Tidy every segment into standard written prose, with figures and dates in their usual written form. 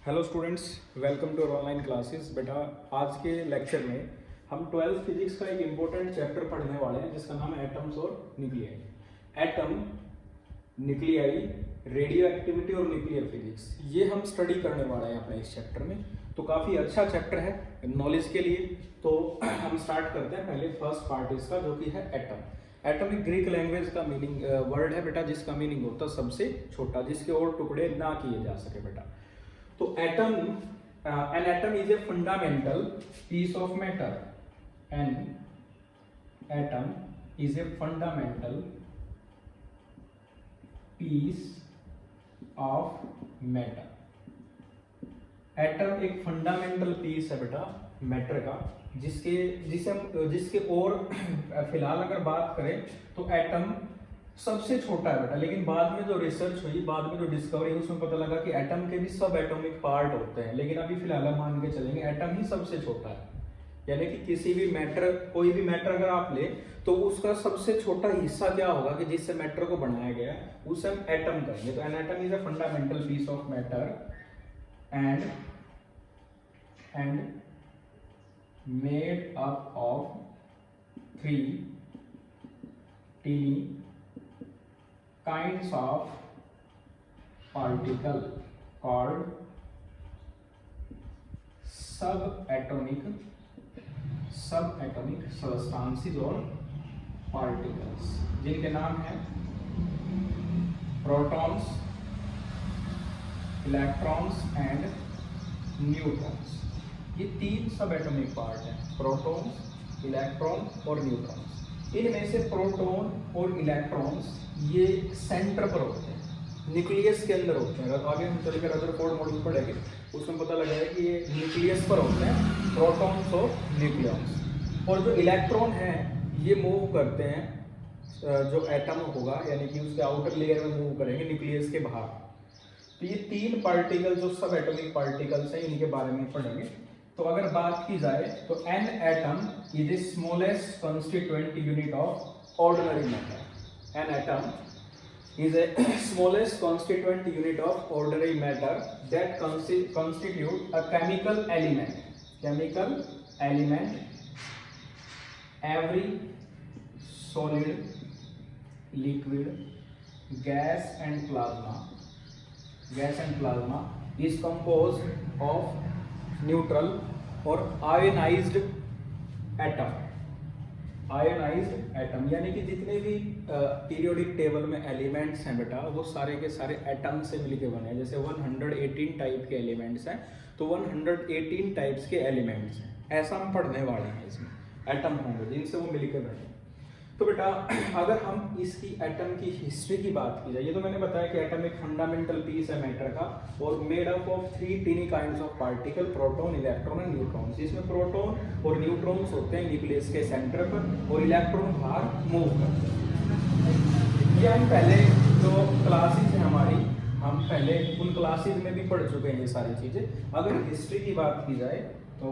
Hello students, welcome to online classes. बेटा, आज के लेक्चर में हम 12th फिजिक्स का एक इम्पोर्टेंट चैप्टर पढ़ने वाले हैं जिसका नाम है एटम्स और nuclei. Atom, nuclei, radio activity और न्यूक्लियर फिजिक्स, ये हम स्टडी करने वाले हैं अपने इस चैप्टर में। तो काफ़ी अच्छा चैप्टर है नॉलेज के लिए। तो हम स्टार्ट करते हैं पहले फर्स्ट पार्ट इसका, जो कि है एटम। एटम एक ग्रीक लैंग्वेज का मीनिंग वर्ड है बेटा, जिसका मीनिंग होता है सबसे छोटा, जिसके और टुकड़े ना किए जा सके बेटा। तो atom, an atom is a fundamental piece of matter. An atom is a fundamental piece of matter. Atom एक फंडामेंटल पीस है बेटा मैटर का, जिसके और फिलहाल अगर बात करें तो एटम सबसे छोटा है बेटा। लेकिन बाद में जो रिसर्च हुई, बाद में जो डिस्कवरी हुई, उसमें पता लगा कि एटम के भी सब एटॉमिक पार्ट होते हैं। लेकिन अभी फिलहाल हम मान के चलेंगे एटम ही सबसे छोटा है। यानी कि किसी भी मैटर, कोई भी मैटर अगर आप ले तो उसका सबसे छोटा हिस्सा क्या होगा कि जिससे मैटर को बनाया गया है, उसे हम एटम कहेंगे। तो an atom is a fundamental piece of matter and made up of 3 teeny kinds of particle called subatomic substances और particles, जिनके नाम है प्रोटॉन्स, इलेक्ट्रॉन्स एंड न्यूट्रॉन्स। ये 3 सब एटॉमिक पार्ट हैं, प्रोटॉन्स, इलेक्ट्रॉन और न्यूट्रॉन्स। इनमें से प्रोटॉन और इलेक्ट्रॉन्स ये सेंटर पर होते हैं, न्यूक्लियस के अंदर होते हैं। अगर आगे हम चलेंगे रदरफोर्ड मॉडल पढ़ेंगे, उसमें पता लगा है कि ये न्यूक्लियस पर होते हैं, प्रोटॉन्स और न्यूक्लियॉन्स। और जो इलेक्ट्रॉन है ये मूव करते हैं जो एटम होगा, यानी कि उसके आउटर लेयर में मूव करेंगे न्यूक्लियस के बाहर। तो ये 3 पार्टिकल जो सब एटॉमिक पार्टिकल्स हैं, इनके बारे में पढ़ेंगे। तो अगर बात की जाए तो an atom is the smallest constituent unit of ordinary matter. An atom is a smallest constituent unit of ordinary matter that constitute a chemical element. Every solid, liquid, gas and plasma is composed of neutral or ionized atom। Ionised atom यानी कि जितने भी periodic table में elements हैं बेटा, वो सारे के सारे एटम से मिलके बने हैं। जैसे 118 टाइप के एलिमेंट्स हैं, तो 118 टाइप्स के एलिमेंट्स हैं, ऐसा हम पढ़ने वाले हैं। इसमें एटम होंगे जिनसे वो मिलके बने। तो बेटा, अगर हम इसकी एटम की हिस्ट्री की बात की जाए, ये तो मैंने बताया कि एटम एक फंडामेंटल पीस है मैटर का और made up of 3 teeny kinds of particle, proton, electron and neutrons. इसमें प्रोटॉन और न्यूट्रॉन्स होते हैं न्यूक्लियस के सेंटर पर और इलेक्ट्रॉन बाहर मूव करते हैं। ये हम पहले जो क्लासेस हैं हमारी, हम पहले उन क्लासेस में भी पढ़ चुके हैं ये सारी चीजें। अगर हिस्ट्री की बात की जाए तो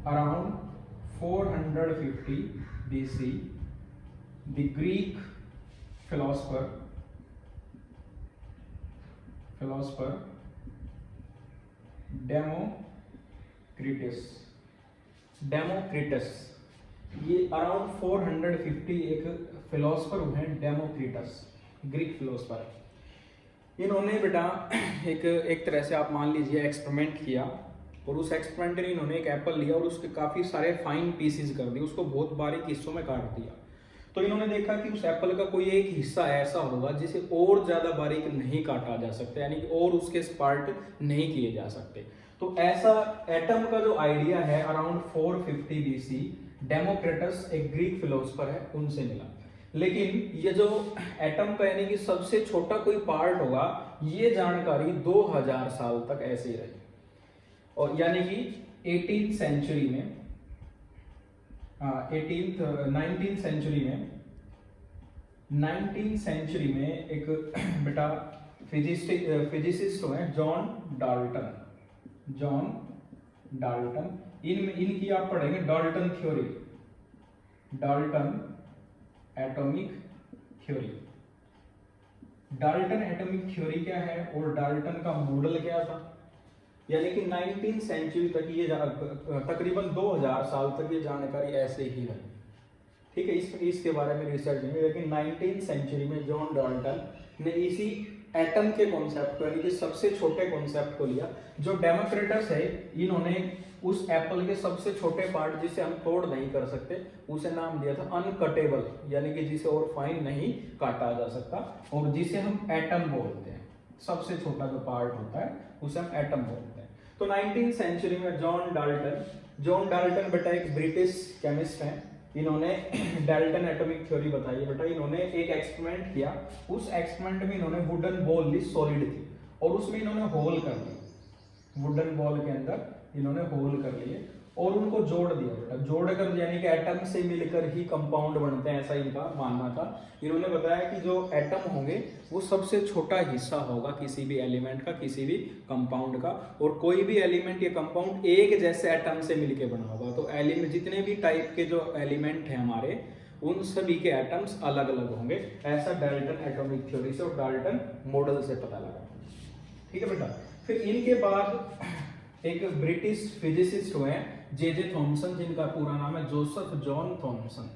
around 450 BC, the Greek philosopher Democritus, ये अराउंड 450 एक फिलोसफर हुए हैं, डेमोक्रिटस, ग्रीक फिलोसफर। इन्होंने बेटा एक तरह से आप मान लीजिए एक्सपेरिमेंट किया, और उस एक्सपेरिमेंट में इन्होंने एक एप्पल लिया और उसके काफ़ी सारे फाइन पीसेस कर दिए, उसको बहुत बारीक हिस्सों में काट दिया। तो इन्होंने देखा कि उस एप्पल का कोई एक हिस्सा ऐसा होगा जिसे और ज़्यादा बारीक नहीं काटा जा सकता, यानी कि और उसके पार्ट नहीं किए जा सकते। तो ऐसा एटम का जो आइडिया है अराउंड 450 BC, डेमोक्रिटस एक ग्रीक फिलोसफर है, उनसे मिला। लेकिन ये जो एटम का यानी कि सबसे छोटा कोई पार्ट होगा, ये जानकारी 2000 साल तक ऐसे ही रही। और यानी कि 19th सेंचुरी में एक बेटा फिजिसिस्ट हुए जॉन डाल्टन। इनकी आप पढ़ेंगे Dalton atomic theory. Dalton atomic theory क्या है और डाल्टन का मॉडल क्या था, यानी कि 19th सेंचुरी तक ये तकरीबन 2000 साल तक ये जानकारी ऐसे ही रही। ठीक है, इसके बारे में रिसर्च नहीं, लेकिन 19th सेंचुरी में जॉन डाल्टन ने इसी एटम के कॉन्सेप्ट को, यानी कि सबसे छोटे कॉन्सेप्ट को लिया। जो डेमोक्रिटस है, इन्होंने उस एप्पल के सबसे छोटे पार्ट जिसे हम तोड़ नहीं कर सकते उसे नाम दिया था अनकटेबल, यानी कि जिसे और फाइन नहीं काटा जा सकता, और जिसे हम एटम बोलते हैं। सबसे छोटा जो पार्ट होता है उसे हम एटम बोलते हैं। तो 19th सेंचुरी में जॉन डाल्टन बेटा एक ब्रिटिश केमिस्ट हैं। इन्होंने डाल्टन एटॉमिक थ्योरी बताई है बेटा। इन्होंने एक एक्सपेरिमेंट किया, उस एक्सपेरिमेंट में इन्होंने वुडन बॉल ली, सॉलिड थी, और उसमें इन्होंने होल कर दिए। वुडन बॉल के अंदर इन्होंने होल कर लिए और उनको जोड़ दिया बेटा। जोड़कर, यानी कि एटम से मिलकर ही कंपाउंड बनते हैं, ऐसा इनका मानना था। इन्होंने बताया कि जो एटम होंगे वो सबसे छोटा हिस्सा होगा किसी भी एलिमेंट का, किसी भी कंपाउंड का, और कोई भी एलिमेंट या कंपाउंड एक जैसे एटम से मिलकर बना होगा। तो एलिमेंट, जितने भी टाइप के जो एलिमेंट हैं हमारे, उन सभी के एटम्स अलग अलग होंगे। ऐसा डाल्टन एटॉमिक थ्योरी से और डाल्टन मॉडल से पता लगा। ठीक है बेटा। फिर इनके बाद एक ब्रिटिश फिजिसिस्ट हुए जे थॉमसन, जिनका पूरा नाम है जोसेफ जॉन थॉमसन।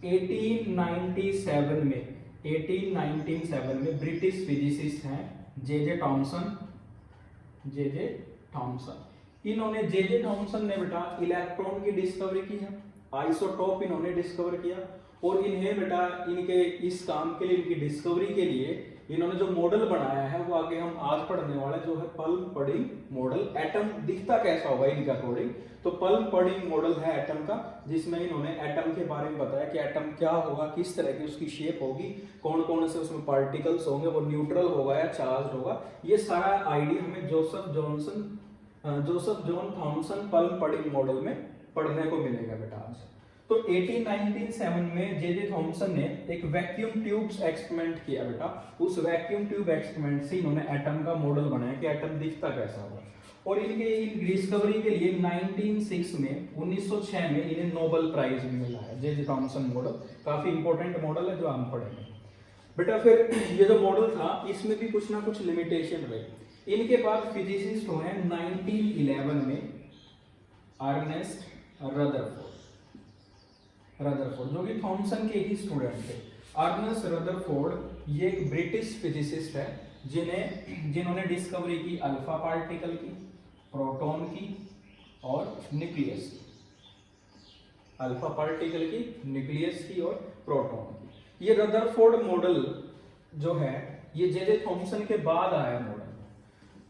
1897 में ब्रिटिश फिजिसिस्ट हैं जे थॉमसन। इन्होंने जे थॉमसन ने बेटा इलेक्ट्रॉन की डिस्कवरी की है, आइसोटोप इन्होंने डिस्कवर किया, और इन्हें बेटा इनके इस काम के लिए, इनकी डिस्कवरी के लिए इन्होंने जो मॉडल बनाया है वो आगे हम आज पढ़ने वाले, जो है पल्म पडिंग मॉडल। एटम दिखता कैसा होगा इनके अकॉर्डिंग, तो पल्म पडिंग मॉडल है एटम का, जिसमें इन्होंने एटम के बारे में बताया कि एटम क्या होगा, किस तरह की उसकी शेप होगी, कौन कौन से उसमें पार्टिकल्स होंगे, वो न्यूट्रल होगा या चार्ज होगा। ये सारा आइडिया हमें Joseph John Thomson plum pudding model में पढ़ने को मिलेगा बेटा आज। तो 1897 में जे थॉमसन ने एक वैक्यूम ट्यूब्स एक्सपेरिमेंट किया बेटा। उस वैक्यूम ट्यूब एक्सपेरिमेंट से इन्होंने एटम का मॉडल बनाया कि एटम दिखता कैसा होगा, और इनके इन डिस्कवरी के लिए 1906 में इन्हें नोबेल प्राइज भी मिला है। जे थॉमसन मॉडल काफी इंपॉर्टेंट मॉडल है जो हम पढ़ेंगे बेटा। फिर ये जो मॉडल था इसमें भी कुछ ना कुछ लिमिटेशन रही। इनके बाद फिजिसिस्ट हुए 1911 में अर्नेस्ट रदरफोर्ड, जो कि थॉमसन के ही स्टूडेंट थे। अर्नेस्ट रदरफोर्ड ये एक ब्रिटिश फिजिसिस्ट है जिन्होंने डिस्कवरी की अल्फा पार्टिकल की, प्रोटॉन की और न्यूक्लियस की। अल्फा पार्टिकल की, न्यूक्लियस की और प्रोटॉन की। ये रदरफोर्ड मॉडल जो है ये जे थॉमसन के बाद आया मॉडल।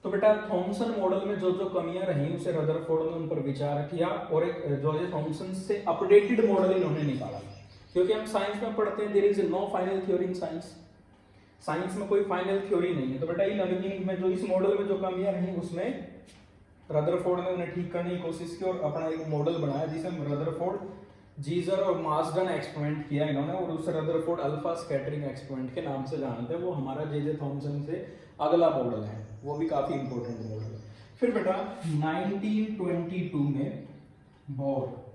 तो बेटा थॉमसन मॉडल में जो जो कमियां रही उसे रदरफोर्ड ने उन पर विचार किया और एक जे थॉमसन से अपडेटेड मॉडल इन्होंने निकाला। क्योंकि हम साइंस में पढ़ते हैं there is no final theory in science में कोई फाइनल थ्योरी नहीं है। तो बेटा इन अनगिनत में जो इस मॉडल में जो कमियां रही उसमें रदरफोर्ड ने उन्हें ठीक करने की कोशिश की और अपना एक मॉडल बनाया जिसे हम रदरफोर्ड, जीजर और मासडन एक्सपेरिमेंट किया इन्होंने, और उसे रदरफोर्ड अल्फा स्कैटरिंग एक्सपेरिमेंट के नाम से जानते हैं। वो हमारा जे थॉमसन से अगला मॉडल है, वो भी काफी इंपॉर्टेंट मॉडल है। फिर बेटा 1922 में बोर,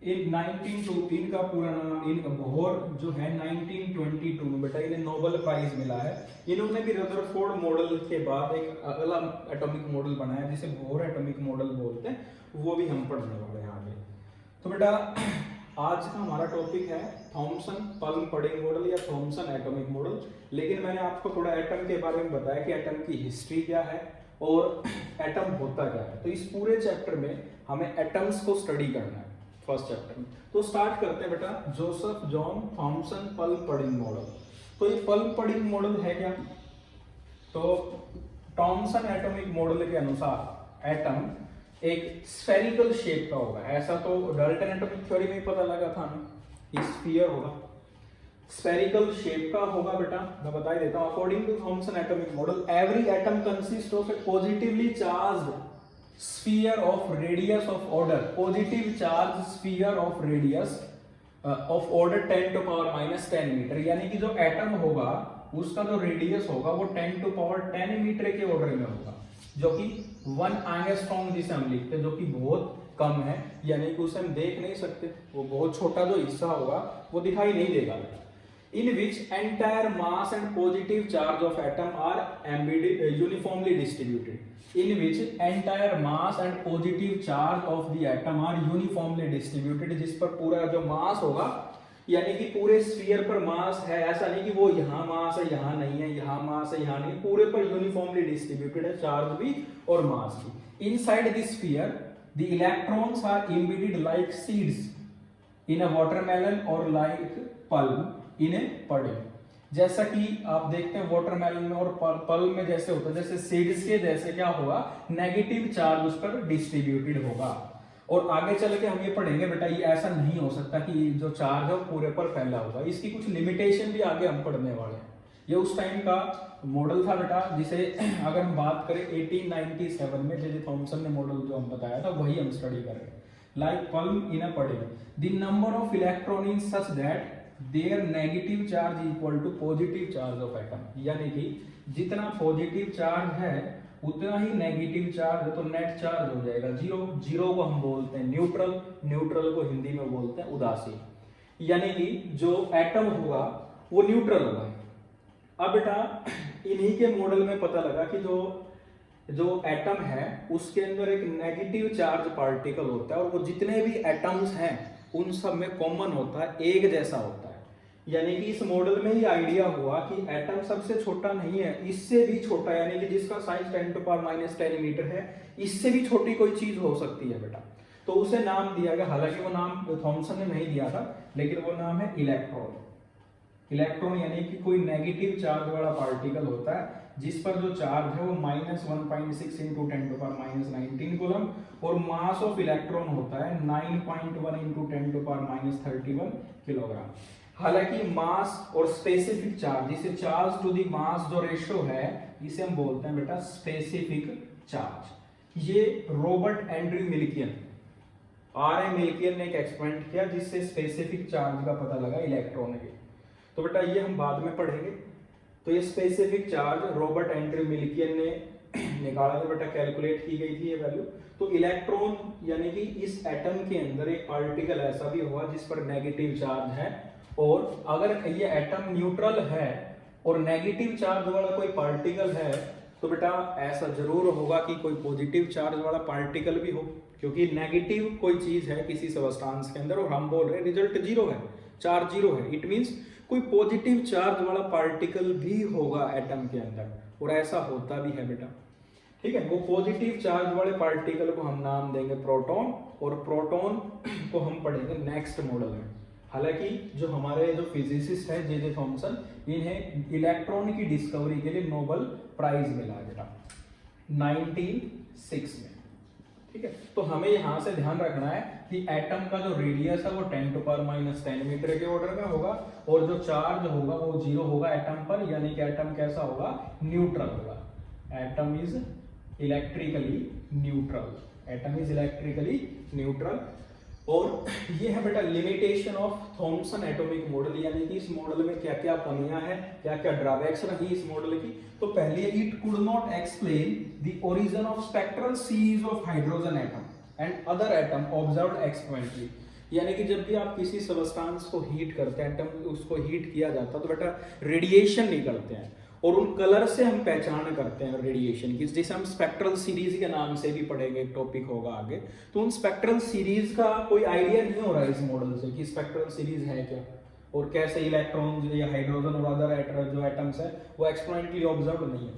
इनका पूरा नाम बोर जो है 1922 में बेटा इन्हें नोबेल प्राइज मिला है। इन्होंने भी रदरफोर्ड मॉडल के बाद एक अगला एटॉमिक मॉडल बनाया जिसे बोर एटॉमिक मॉडल बोलते हैं, वो भी हम पढ़ने वाले हैं आगे। तो बेटा आज का हमारा टॉपिक है थॉमसन पल्म पडिंग मॉडल या थॉमसन एटॉमिक मॉडल। लेकिन मैंने आपको थोड़ा एटम के बारे में बताया कि एटम की हिस्ट्री क्या है और एटम होता क्या है। तो इस पूरे चैप्टर में हमें एटम्स को स्टडी करना है फर्स्ट चैप्टर में। तो स्टार्ट करते हैं बेटा Joseph John Thomson plum pudding model. तो ये पल्म पडिंग मॉडल है क्या? तो थॉमसन एटॉमिक मॉडल के अनुसार एटम एक स्फेरिकल शेप का होगा। ऐसा तो डाल्टन एटॉमिक थ्योरी में पता लगा था हमें, स्फीयर होगा, स्फेरिकल शेप का होगा बेटा। मैं बता ही देता हूं, according to Thomson atomic model every atom consist of a positively charged sphere of radius of order, positive charge sphere of radius of order 10 to power minus 10 metre. यानी कि जो एटम होगा उसका जो रेडियस होगा वो 10 to power 10 मीटर के order में होगा, जो कि 1 एंगस्ट्रॉम जिसे हम लिखते हैं, जो कि बहुत कम है, यानी कि उसे हम देख नहीं सकते, वो बहुत छोटा जो हिस्सा होगा वो दिखाई नहीं देगा। in which entire mass and positive charge of atom are uniformly distributed. In which entire mass and positive charge of the atom are uniformly distributed, जिस पर पूरा जो मास होगा, यानी कि पूरे स्फीयर पर मास है, ऐसा नहीं कि वो यहाँ मास है यहाँ नहीं है, यहाँ मास है यहाँ नहीं, पूरे पर यूनिफॉर्मली डिस्ट्रीब्यूटेड है चार्ज भी और मास भी. Inside the sphere the electrons are embedded like seeds in a watermelon और like plum in a pudding. जैसा कि आप देखते हैं वाटरमेलन में और पल्म में जैसे होता है, जैसे सीड्स के जैसे क्या होगा, नेगेटिव चार्ज उस पर डिस्ट्रीब्यूटेड होगा. और आगे चल के हम ये पढ़ेंगे बेटा, ये ऐसा नहीं हो सकता कि जो चार्ज है वो पूरे पर फैला होगा. इसकी कुछ लिमिटेशन भी आगे हम पढ़ने वाले हैं. ये उस टाइम का मॉडल था बेटा, जिसे अगर हम बात करें 1897 में जे थॉमसन ने मॉडल जो हम बताया था वही हम स्टडी कर रहे हैं. Like plum in a pudding, the number of electron in such that their negative charge equal to positive charge of atom. यानी कि जितना पॉजिटिव चार्ज है उतना ही नेगेटिव चार्ज है, तो नेट चार्ज हो जाएगा जीरो. जीरो को हम बोलते हैं न्यूट्रल, न्यूट्रल को हिंदी में बोलते हैं उदासीन. यानी कि जो एटम होगा वो न्यूट्रल होगा. अब बेटा इन्हीं के मॉडल में पता लगा कि जो एटम है उसके अंदर एक नेगेटिव चार्ज पार्टिकल होता है, और वो जितने भी एटम्स हैं उन सब में कॉमन होता है, एक जैसा होता है. यानी कि इस मॉडल में ही आइडिया हुआ कि एटम सबसे छोटा नहीं है, इससे भी छोटा, यानी कि जिसका साइज 10⁻⁻10 मीटर है, इससे भी छोटी कोई चीज हो सकती है बेटा. तो उसे नाम दिया गया, हालांकि वो नाम थॉमसन ने नहीं दिया था, लेकिन वो नाम है इलेक्ट्रॉन. इलेक्ट्रॉन यानी कि कोई नेगेटिव चार्ज वाला पार्टिकल होता है जिस पर जो चार्ज है वो -1.6 × 10⁻⁻19 कूलम, और मास ऑफ इलेक्ट्रॉन होता है 9.1 × 10⁻31 किलोग्राम. हालांकि मास और स्पेसिफिक चार्ज, जिसे चार्ज टू दी मास जो रेशो है, इसे हम बोलते हैं बेटा स्पेसिफिक चार्ज. ये रॉबर्ट एंड्रयू मिल्कियन, आर ए मिल्कियन ने एक एक्सपेरिमेंट किया जिससे स्पेसिफिक चार्ज का पता लगा इलेक्ट्रॉन के. तो बेटा ये हम बाद में पढ़ेंगे. तो ये स्पेसिफिक चार्ज रॉबर्ट एंड्रयू मिल्कियन ने निकाला था बेटा, कैलकुलेट की गई थी ये वैल्यू. तो इलेक्ट्रॉन यानी कि इस एटम के अंदर एक पार्टिकल ऐसा भी होगा जिस पर नेगेटिव चार्ज है, और अगर ये एटम न्यूट्रल है और नेगेटिव चार्ज वाला कोई पार्टिकल है, तो बेटा ऐसा जरूर होगा कि कोई पॉजिटिव चार्ज वाला पार्टिकल भी हो, क्योंकि नेगेटिव कोई चीज है किसी सब्सटेंस के अंदर और हम बोल रहे हैं रिजल्ट जीरो है, चार्ज जीरो है. इट मींस कोई पॉजिटिव चार्ज वाला पार्टिकल भी होगा एटम के अंदर, और ऐसा होता भी है बेटा. ठीक है, वो पॉजिटिव चार्ज वाले पार्टिकल को हम नाम देंगे प्रोटॉन, और प्रोटॉन को हम पढ़ेंगे नेक्स्ट मॉडल में. हालांकि जो हमारे जो फिजिसिस्ट है जे थॉमसन, इन्हें इलेक्ट्रॉन की डिस्कवरी के लिए नोबेल प्राइज मिला बेटा 1906 में. ठीक है, तो हमें यहाँ से ध्यान रखना है कि एटम का जो रेडियस है वो 10⁻⁻10 मीटर के ऑर्डर में होगा, और जो चार्ज होगा वो जीरो होगा एटम पर, यानी कि एटम कैसा होगा, न्यूट्रल होगा. Atom is electrically neutral, atom is electrically neutral. और ये है बेटा limitation of Thomson atomic model, यानी कि इस मॉडल में क्या क्या कमियां हैं, क्या क्या ड्रॉबैक्स रही इस मॉडल की. तो पहले, it could not explain the origin of spectral series of hydrogen atom and other atom observed experimentally. यानी कि जब भी आप किसी सब्सटेंस को हीट करते हैं, एटम उसको हीट किया जाता है, तो बेटा रेडिएशन निकलते हैं, और उन कलर से हम पहचान करते हैं रेडिएशन की, जिसे हम स्पेक्ट्रल सीरीज के नाम से भी पढ़ेंगे, टॉपिक होगा आगे. तो उन स्पेक्ट्रल सीरीज का कोई आइडिया नहीं हो रहा है इस मॉडल से कि स्पेक्ट्रल सीरीज है क्या, और कैसे इलेक्ट्रॉन या हाइड्रोजन और अदर जो एटम्स है वो एक्सपेरिमेंटली ऑब्जर्व नहीं है.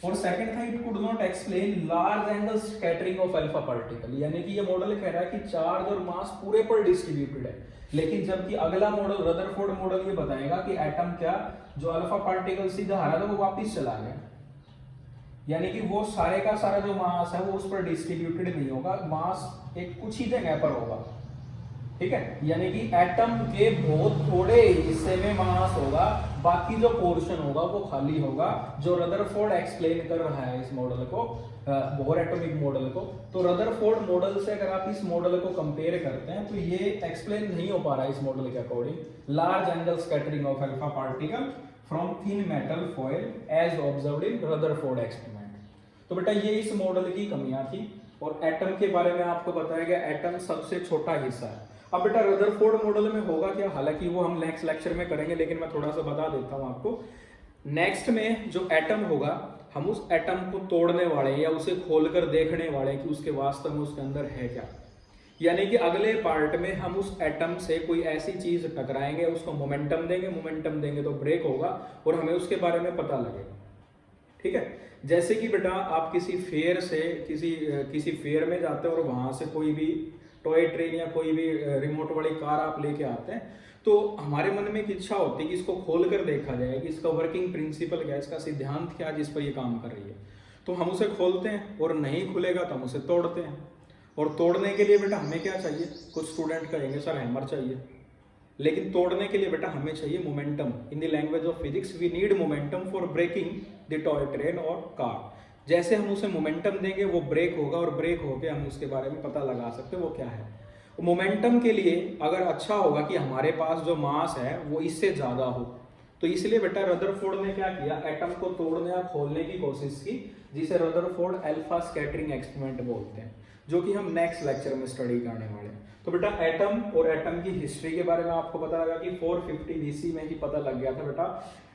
और सेकंड था, it could not explain large angle scattering of alpha particle. यानी कि ये मॉडल कह रहा है कि चार्ज और मास पूरे पर डिस्ट्रीब्यूटेड है, लेकिन जबकि अगला मॉडल रदरफोर्ड मॉडल ये बताएगा कि एटम क्या, जो अल्फा पार्टिकल सीधा आ रहा था वो वापस चला गया, यानी कि वो सारे का सारा जो मास है वो उस पर डिस्ट्रीब्यूटेड नहीं होगा, मास एक कुछ ही जगह पर होगा. ठीक है, यानी कि एटम के बहुत थोड़े हिस्से में मास होगा, बाकी जो पोर्शन होगा वो खाली होगा, जो रदरफोर्ड एक्सप्लेन कर रहा है इस मॉडल को, बोर एटॉमिक मॉडल को. तो रदरफोर्ड मॉडल से अगर आप इस मॉडल को कंपेयर करते हैं तो ये एक्सप्लेन नहीं हो पा रहा है इस मॉडल के according. Large angle scattering of alpha particle from thin metal foil as observed in Rutherford experiment. तो बेटा ये इस मॉडल की कमियां थी. और एटम के बारे में आपको बताया गया, एटम सबसे छोटा हिस्सा है. अब बेटा रदरफोर्ड मॉडल में होगा क्या, हालांकि वो हम नेक्स्ट लेक्चर में करेंगे, लेकिन मैं थोड़ा सा बता देता हूँ आपको। नेक्स्ट में जो एटम होगा, हम उस एटम को तोड़ने वाले या उसे खोलकर देखने वाले कि उसके वास्तव में उसके अंदर है क्या। यानी कि अगले पार्ट में हम उस एटम से कोई ऐसी चीज टकराएंगे, उसको मोमेंटम देंगे तो ब्रेक होगा और हमें उसके बारे में पता लगेगा। ठीक है, जैसे कि बेटा आप किसी फेयर से किसी फेयर में जाते हैं और वहां से कोई भी टॉय ट्रेन या कोई भी रिमोट वाली कार आप लेके आते हैं, तो हमारे मन में एक इच्छा होती है कि इसको खोल कर देखा जाए कि इसका वर्किंग प्रिंसिपल क्या है, इसका सिद्धांत क्या है जिस पर ये काम कर रही है। तो हम उसे खोलते हैं और नहीं खुलेगा तो हम उसे तोड़ते हैं। और तोड़ने के लिए बेटा हमें क्या चाहिए, कुछ स्टूडेंट कहेंगे सर हैमर चाहिए, लेकिन तोड़ने के लिए बेटा हमें चाहिए momentum. In the language of physics we need momentum for breaking the toy train और कार। जैसे हम उसे मोमेंटम देंगे वो ब्रेक होगा और ब्रेक होके हम उसके बारे में पता लगा सकते हैं वो क्या है। मोमेंटम के लिए अगर अच्छा होगा कि हमारे पास जो मास है वो इससे ज़्यादा हो, तो इसलिए बेटा रदरफोर्ड ने क्या किया, एटम को तोड़ने या खोलने की कोशिश की, जिसे रदरफोर्ड अल्फा स्कैटरिंग एक्सपेरिमेंट बोलते हैं, जो कि हम नेक्स्ट लेक्चर में स्टडी करने वाले हैं। तो बेटा एटम और एटम की हिस्ट्री के बारे में आपको पता लगा कि 450 BC में ही पता लग गया था बेटा।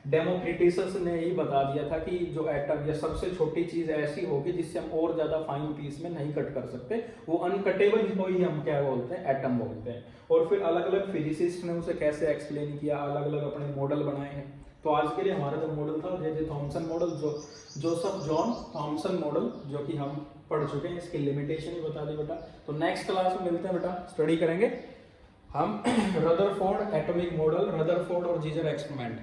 डेमोक्रिटस ने ही बता दिया था कि जो एटम या सबसे छोटी चीज ऐसी होगी जिससे हम और ज्यादा फाइन पीस में नहीं कट कर सकते, वो अनकटेबल को ही हम क्या बोलते हैं, एटम बोलते हैं। और फिर अलग अलग फिजिसिस्ट ने उसे कैसे एक्सप्लेन किया, अलग अलग अपने मॉडल बनाए हैं। तो आज के लिए हमारा जो मॉडल था जे थॉमसन मॉडल, जो जोसेफ जॉन थॉमसन मॉडल, जो कि हम पढ़ चुके हैं, इसकी लिमिटेशन ही बता दी बेटा। तो नेक्स्ट क्लास में मिलते हैं बेटा, स्टडी करेंगे हम रदरफोर्ड एटॉमिक मॉडल, रदरफोर्ड और जीजर एक्सपेरिमेंट।